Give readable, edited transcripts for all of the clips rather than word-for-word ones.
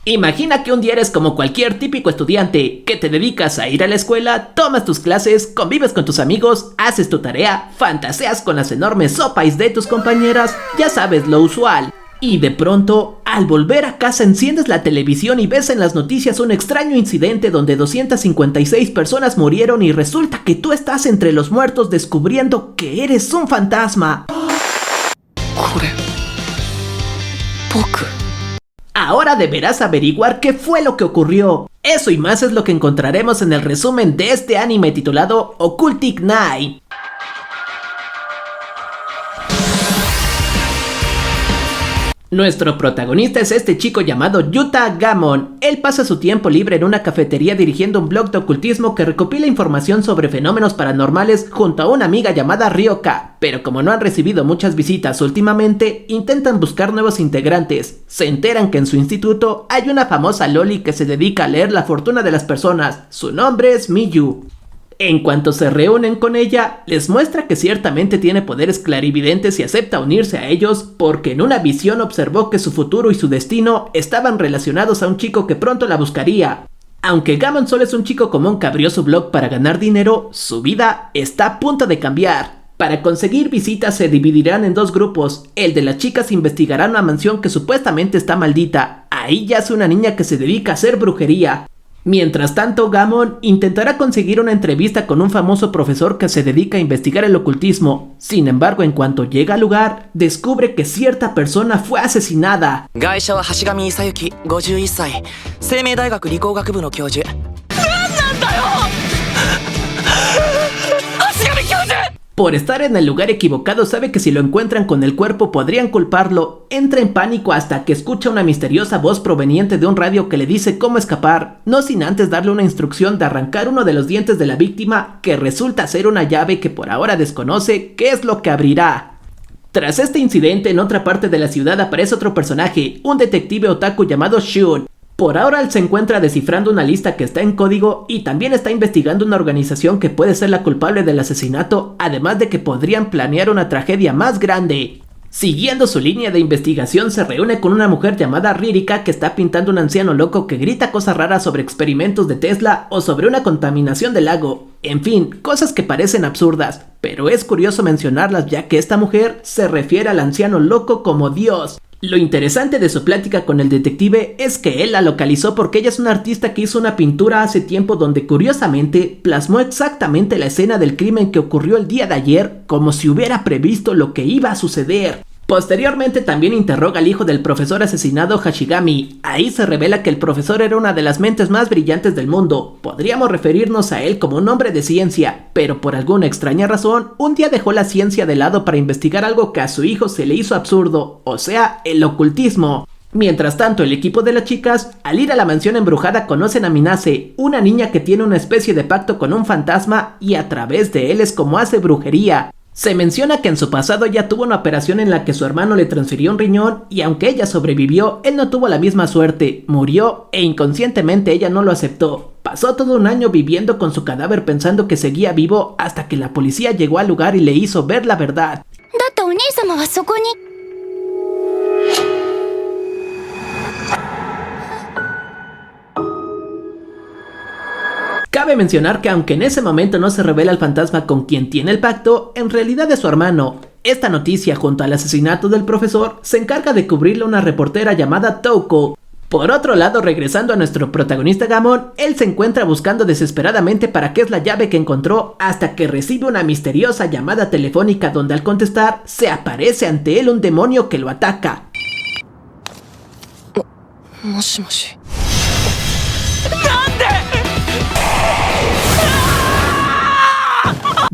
Imagina que un día eres como cualquier típico estudiante, que te dedicas a ir a la escuela, tomas tus clases, convives con tus amigos, haces tu tarea, fantaseas con las enormes sopais de tus compañeras, ya sabes lo usual. Y de pronto, al volver a casa enciendes la televisión y ves en las noticias un extraño incidente donde 256 personas murieron y resulta que tú estás entre los muertos descubriendo que eres un fantasma. Ahora deberás averiguar qué fue lo que ocurrió. Eso y más es lo que encontraremos en el resumen de este anime titulado Occultic Night. Nuestro protagonista es este chico llamado Yuta Gamon. Él pasa su tiempo libre en una cafetería dirigiendo un blog de ocultismo que recopila información sobre fenómenos paranormales junto a una amiga llamada Ryoka. Pero como no han recibido muchas visitas últimamente, intentan buscar nuevos integrantes. Se enteran que en su instituto hay una famosa loli que se dedica a leer la fortuna de las personas. Su nombre es Miyu. En cuanto se reúnen con ella, les muestra que ciertamente tiene poderes clarividentes y acepta unirse a ellos porque en una visión observó que su futuro y su destino estaban relacionados a un chico que pronto la buscaría. Aunque Gamon solo es un chico común que abrió su blog para ganar dinero, su vida está a punto de cambiar. Para conseguir visitas se dividirán en dos grupos. El de las chicas investigará una mansión que supuestamente está maldita. Ahí yace una niña que se dedica a hacer brujería. Mientras tanto, Gamon intentará conseguir una entrevista con un famoso profesor que se dedica a investigar el ocultismo. Sin embargo, en cuanto llega al lugar, descubre que cierta persona fue asesinada. Por estar en el lugar equivocado sabe que si lo encuentran con el cuerpo podrían culparlo. Entra en pánico hasta que escucha una misteriosa voz proveniente de un radio que le dice cómo escapar, no sin antes darle una instrucción de arrancar uno de los dientes de la víctima, que resulta ser una llave que por ahora desconoce qué es lo que abrirá. Tras este incidente, en otra parte de la ciudad aparece otro personaje, un detective otaku llamado Shun. Por ahora él se encuentra descifrando una lista que está en código y también está investigando una organización que puede ser la culpable del asesinato, además de que podrían planear una tragedia más grande. Siguiendo su línea de investigación se reúne con una mujer llamada Ririka que está pintando un anciano loco que grita cosas raras sobre experimentos de Tesla o sobre una contaminación del lago. En fin, cosas que parecen absurdas, pero es curioso mencionarlas ya que esta mujer se refiere al anciano loco como Dios. Lo interesante de su plática con el detective es que él la localizó porque ella es una artista que hizo una pintura hace tiempo donde curiosamente plasmó exactamente la escena del crimen que ocurrió el día de ayer como si hubiera previsto lo que iba a suceder. Posteriormente también interroga al hijo del profesor asesinado Hashigami. Ahí se revela que el profesor era una de las mentes más brillantes del mundo. Podríamos referirnos a él como un hombre de ciencia, pero por alguna extraña razón, un día dejó la ciencia de lado para investigar algo que a su hijo se le hizo absurdo, o sea, el ocultismo. Mientras tanto, el equipo de las chicas, al ir a la mansión embrujada, conocen a Minase, una niña que tiene una especie de pacto con un fantasma y a través de él es como hace brujería. Se menciona que en su pasado ella tuvo una operación en la que su hermano le transfirió un riñón y aunque ella sobrevivió, él no tuvo la misma suerte, murió e inconscientemente ella no lo aceptó. Pasó todo un año viviendo con su cadáver pensando que seguía vivo hasta que la policía llegó al lugar y le hizo ver la verdad. Cabe mencionar que aunque en ese momento no se revela el fantasma con quien tiene el pacto, en realidad es su hermano. Esta noticia junto al asesinato del profesor se encarga de cubrirla una reportera llamada Touko. Por otro lado, regresando a nuestro protagonista Gamon, él se encuentra buscando desesperadamente para qué es la llave que encontró hasta que recibe una misteriosa llamada telefónica donde al contestar se aparece ante él un demonio que lo ataca.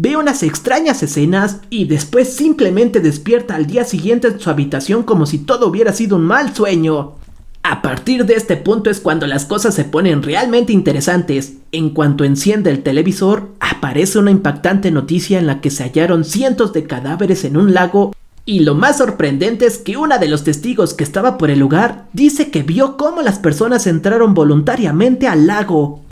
Ve unas extrañas escenas y después simplemente despierta al día siguiente en su habitación como si todo hubiera sido un mal sueño. A partir de este punto es cuando las cosas se ponen realmente interesantes. En cuanto enciende el televisor, aparece una impactante noticia en la que se hallaron cientos de cadáveres en un lago y lo más sorprendente es que una de los testigos que estaba por el lugar dice que vio cómo las personas entraron voluntariamente al lago.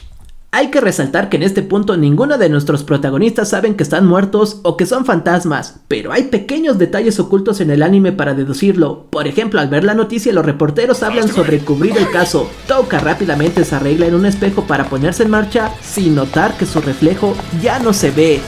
Hay que resaltar que en este punto ninguno de nuestros protagonistas saben que están muertos o que son fantasmas, pero hay pequeños detalles ocultos en el anime para deducirlo. Por ejemplo, al ver la noticia los reporteros hablan sobre cubrir el caso. Touka rápidamente se arregla en un espejo para ponerse en marcha sin notar que su reflejo ya no se ve.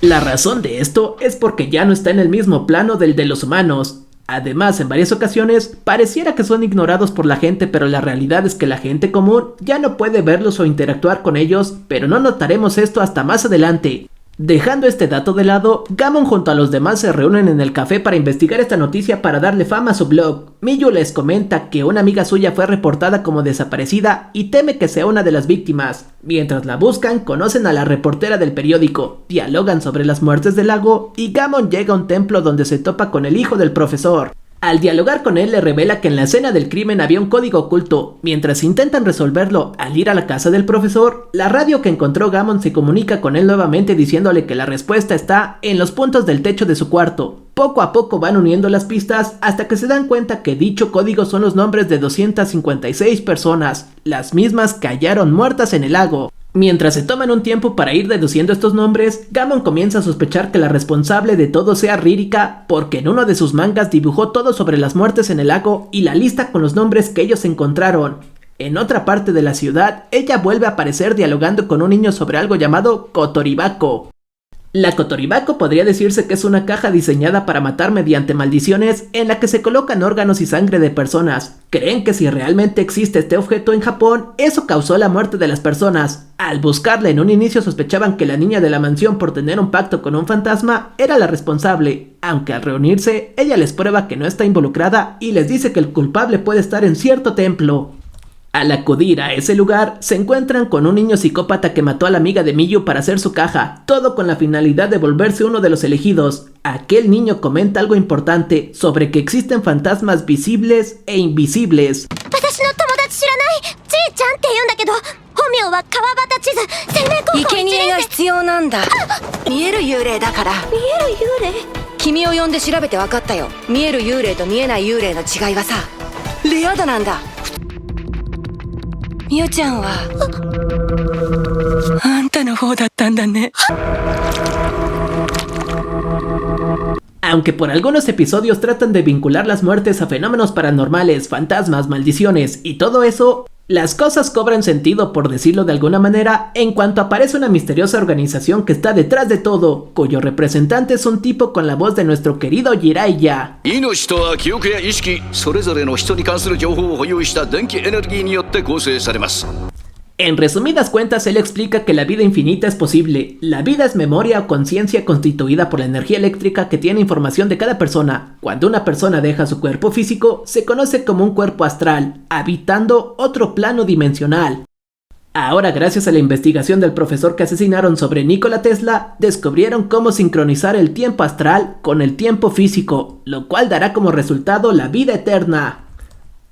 La razón de esto es porque ya no está en el mismo plano del de los humanos. Además, en varias ocasiones, pareciera que son ignorados por la gente, pero la realidad es que la gente común ya no puede verlos o interactuar con ellos, pero no notaremos esto hasta más adelante. Dejando este dato de lado, Gamon junto a los demás se reúnen en el café para investigar esta noticia para darle fama a su blog. Miyu les comenta que una amiga suya fue reportada como desaparecida y teme que sea una de las víctimas. Mientras la buscan, conocen a la reportera del periódico, dialogan sobre las muertes del lago y Gamon llega a un templo donde se topa con el hijo del profesor. Al dialogar con él le revela que en la escena del crimen había un código oculto. Mientras intentan resolverlo al ir a la casa del profesor, la radio que encontró Gamon se comunica con él nuevamente diciéndole que la respuesta está en los puntos del techo de su cuarto. Poco a poco van uniendo las pistas hasta que se dan cuenta que dicho código son los nombres de 256 personas, las mismas que hallaron muertas en el lago. Mientras se toman un tiempo para ir deduciendo estos nombres, Gamon comienza a sospechar que la responsable de todo sea Ririka, porque en uno de sus mangas dibujó todo sobre las muertes en el lago y la lista con los nombres que ellos encontraron. En otra parte de la ciudad, ella vuelve a aparecer dialogando con un niño sobre algo llamado Kotoribako. La Kotoribako podría decirse que es una caja diseñada para matar mediante maldiciones en la que se colocan órganos y sangre de personas. Creen que si realmente existe este objeto en Japón, eso causó la muerte de las personas. Al buscarla en un inicio sospechaban que la niña de la mansión por tener un pacto con un fantasma era la responsable, aunque al reunirse ella les prueba que no está involucrada y les dice que el culpable puede estar en cierto templo. Al acudir a ese lugar, se encuentran con un niño psicópata que mató a la amiga de Miyu para hacer su caja, todo con la finalidad de volverse uno de los elegidos. Aquel niño comenta algo importante sobre que existen fantasmas visibles e invisibles. Aunque por algunos episodios tratan de vincular las muertes a fenómenos paranormales, fantasmas, maldiciones y todo eso, las cosas cobran sentido, por decirlo de alguna manera, en cuanto aparece una misteriosa organización que está detrás de todo, cuyo representante es un tipo con la voz de nuestro querido Jiraiya. En resumidas cuentas, él explica que la vida infinita es posible. La vida es memoria o conciencia constituida por la energía eléctrica que tiene información de cada persona. Cuando una persona deja su cuerpo físico, se conoce como un cuerpo astral, habitando otro plano dimensional. Ahora, gracias a la investigación del profesor que asesinaron sobre Nikola Tesla, descubrieron cómo sincronizar el tiempo astral con el tiempo físico, lo cual dará como resultado la vida eterna.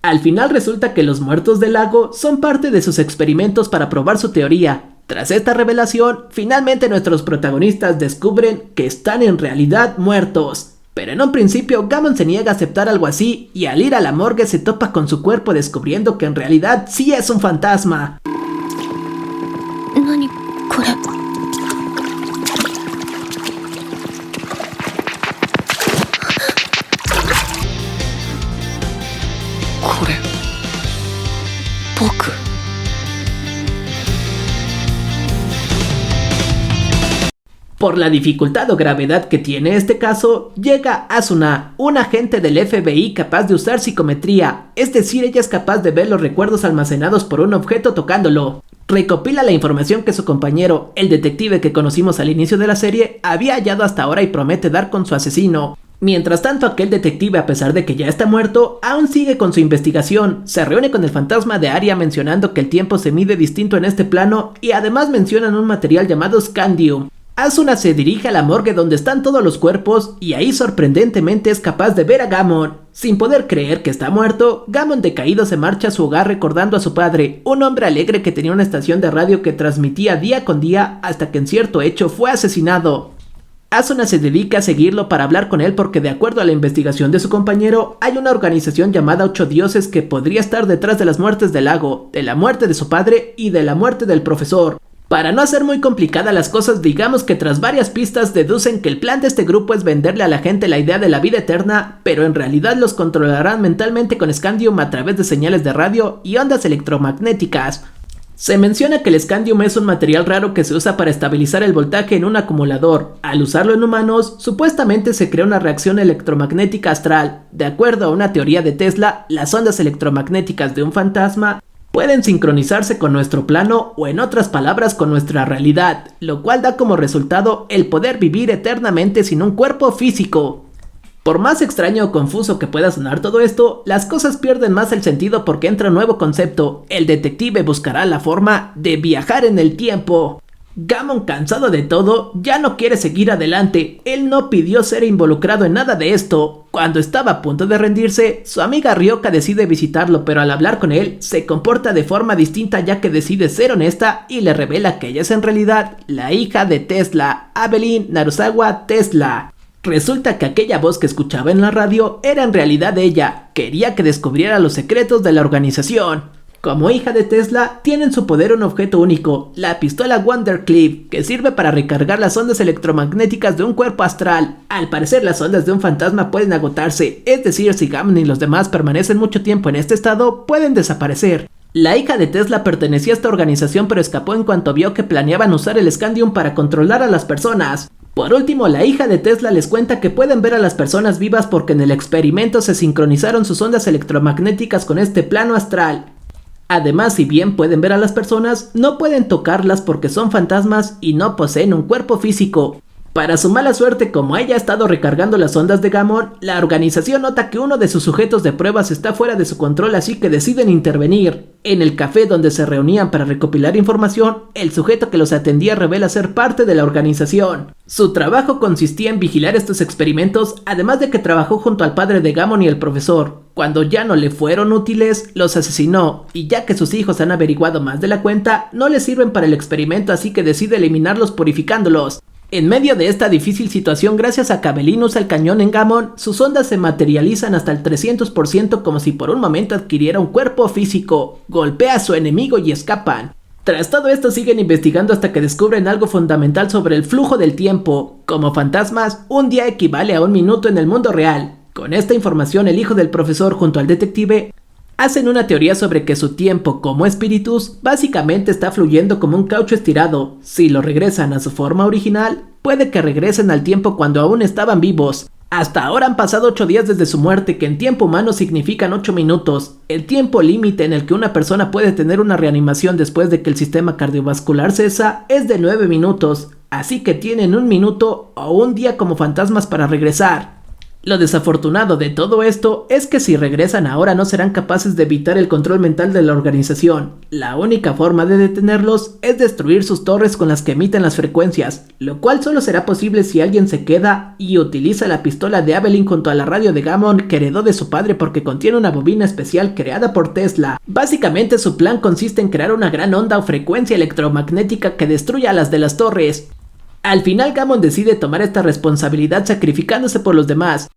Al final resulta que los muertos del lago son parte de sus experimentos para probar su teoría. Tras esta revelación, finalmente nuestros protagonistas descubren que están en realidad muertos. Pero en un principio Gamon se niega a aceptar algo así y al ir a la morgue se topa con su cuerpo descubriendo que en realidad sí es un fantasma. Por la dificultad o gravedad que tiene este caso, llega Asuna, un agente del FBI capaz de usar psicometría, es decir, ella es capaz de ver los recuerdos almacenados por un objeto tocándolo. Recopila la información que su compañero, el detective que conocimos al inicio de la serie, había hallado hasta ahora y promete dar con su asesino. Mientras tanto, aquel detective, a pesar de que ya está muerto, aún sigue con su investigación. Se reúne con el fantasma de Aria mencionando que el tiempo se mide distinto en este plano y además mencionan un material llamado Scandium. Asuna se dirige a la morgue donde están todos los cuerpos y ahí sorprendentemente es capaz de ver a Gamon. Sin poder creer que está muerto, Gamon decaído se marcha a su hogar recordando a su padre, un hombre alegre que tenía una estación de radio que transmitía día con día hasta que en cierto hecho fue asesinado. Asuna se dedica a seguirlo para hablar con él porque de acuerdo a la investigación de su compañero, hay una organización llamada 8 Dioses que podría estar detrás de las muertes del lago, de la muerte de su padre y de la muerte del profesor. Para no hacer muy complicadas las cosas, digamos que tras varias pistas deducen que el plan de este grupo es venderle a la gente la idea de la vida eterna, pero en realidad los controlarán mentalmente con Scandium a través de señales de radio y ondas electromagnéticas. Se menciona que el Scandium es un material raro que se usa para estabilizar el voltaje en un acumulador. Al usarlo en humanos, supuestamente se crea una reacción electromagnética astral. De acuerdo a una teoría de Tesla, las ondas electromagnéticas de un fantasma pueden sincronizarse con nuestro plano o, en otras palabras, con nuestra realidad, lo cual da como resultado el poder vivir eternamente sin un cuerpo físico. Por más extraño o confuso que pueda sonar todo esto, las cosas pierden más el sentido porque entra un nuevo concepto: el detective buscará la forma de viajar en el tiempo. Gammon, cansado de todo, ya no quiere seguir adelante. Él no pidió ser involucrado en nada de esto. Cuando estaba a punto de rendirse, su amiga Ryoka decide visitarlo, pero al hablar con él, se comporta de forma distinta ya que decide ser honesta y le revela que ella es en realidad la hija de Tesla, Evelyn Narusawa Tesla. Resulta que aquella voz que escuchaba en la radio era en realidad ella. Quería que descubriera los secretos de la organización. Como hija de Tesla, tiene en su poder un objeto único, la pistola Wondercliff, que sirve para recargar las ondas electromagnéticas de un cuerpo astral. Al parecer, las ondas de un fantasma pueden agotarse, es decir, si Gammon y los demás permanecen mucho tiempo en este estado, pueden desaparecer. La hija de Tesla pertenecía a esta organización, pero escapó en cuanto vio que planeaban usar el Scandium para controlar a las personas. Por último, la hija de Tesla les cuenta que pueden ver a las personas vivas porque en el experimento se sincronizaron sus ondas electromagnéticas con este plano astral. Además, si bien pueden ver a las personas, no pueden tocarlas porque son fantasmas y no poseen un cuerpo físico. Para su mala suerte, como ella ha estado recargando las ondas de Gammon, la organización nota que uno de sus sujetos de pruebas está fuera de su control, así que deciden intervenir. En el café donde se reunían para recopilar información, el sujeto que los atendía revela ser parte de la organización. Su trabajo consistía en vigilar estos experimentos, además de que trabajó junto al padre de Gammon y el profesor. Cuando ya no le fueron útiles, los asesinó, y ya que sus hijos han averiguado más de la cuenta, no les sirven para el experimento, así que decide eliminarlos purificándolos. En medio de esta difícil situación, gracias a que Evelyn usa el cañón en Gammon, sus ondas se materializan hasta el 300% como si por un momento adquiriera un cuerpo físico. Golpea a su enemigo y escapan. Tras todo esto siguen investigando hasta que descubren algo fundamental sobre el flujo del tiempo. Como fantasmas, un día equivale a un minuto en el mundo real. Con esta información, el hijo del profesor junto al detective hacen una teoría sobre que su tiempo como espíritus básicamente está fluyendo como un caucho estirado. Si lo regresan a su forma original, puede que regresen al tiempo cuando aún estaban vivos. Hasta ahora han pasado 8 días desde su muerte, que en tiempo humano significan 8 minutos. El tiempo límite en el que una persona puede tener una reanimación después de que el sistema cardiovascular cesa es de 9 minutos, así que tienen un minuto o un día como fantasmas para regresar. Lo desafortunado de todo esto es que si regresan ahora no serán capaces de evitar el control mental de la organización. La única forma de detenerlos es destruir sus torres con las que emiten las frecuencias, lo cual solo será posible si alguien se queda y utiliza la pistola de Evelyn junto a la radio de Gammon que heredó de su padre porque contiene una bobina especial creada por Tesla. Básicamente su plan consiste en crear una gran onda o frecuencia electromagnética que destruya a las de las torres. Al final Gammon decide tomar esta responsabilidad sacrificándose por los demás.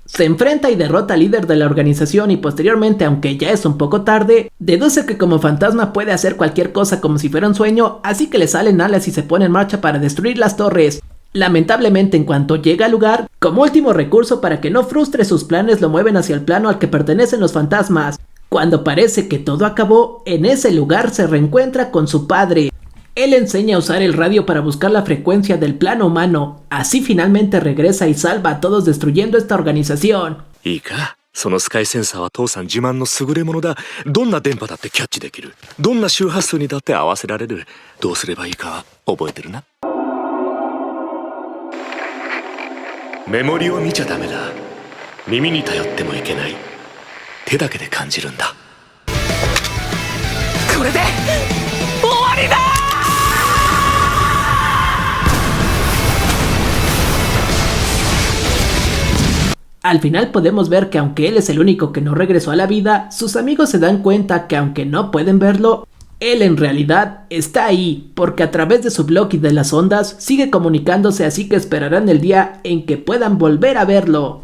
Se enfrenta y derrota al líder de la organización y posteriormente, aunque ya es un poco tarde, deduce que como fantasma puede hacer cualquier cosa como si fuera un sueño, así que le salen alas y se pone en marcha para destruir las torres. Lamentablemente, en cuanto llega al lugar, como último recurso para que no frustre sus planes, lo mueven hacia el plano al que pertenecen los fantasmas. Cuando parece que todo acabó, en ese lugar se reencuentra con su padre. Él enseña a usar el radio para buscar la frecuencia del plano humano. Así finalmente regresa y salva a todos destruyendo esta organización. いいか、そのスカイセンサーは父さん自慢の優れものだ。どんな電波だってキャッチできる。どんな周波数にだって合わせられる。どうすればいいか覚えてるな。メモリを見ちゃダメだ。耳に頼ってもいけない。手だけで感じるんだ。これで終わりだ。Al final podemos ver que aunque él es el único que no regresó a la vida, sus amigos se dan cuenta que aunque no pueden verlo, él en realidad está ahí, porque a través de su blog y de las ondas sigue comunicándose, así que esperarán el día en que puedan volver a verlo.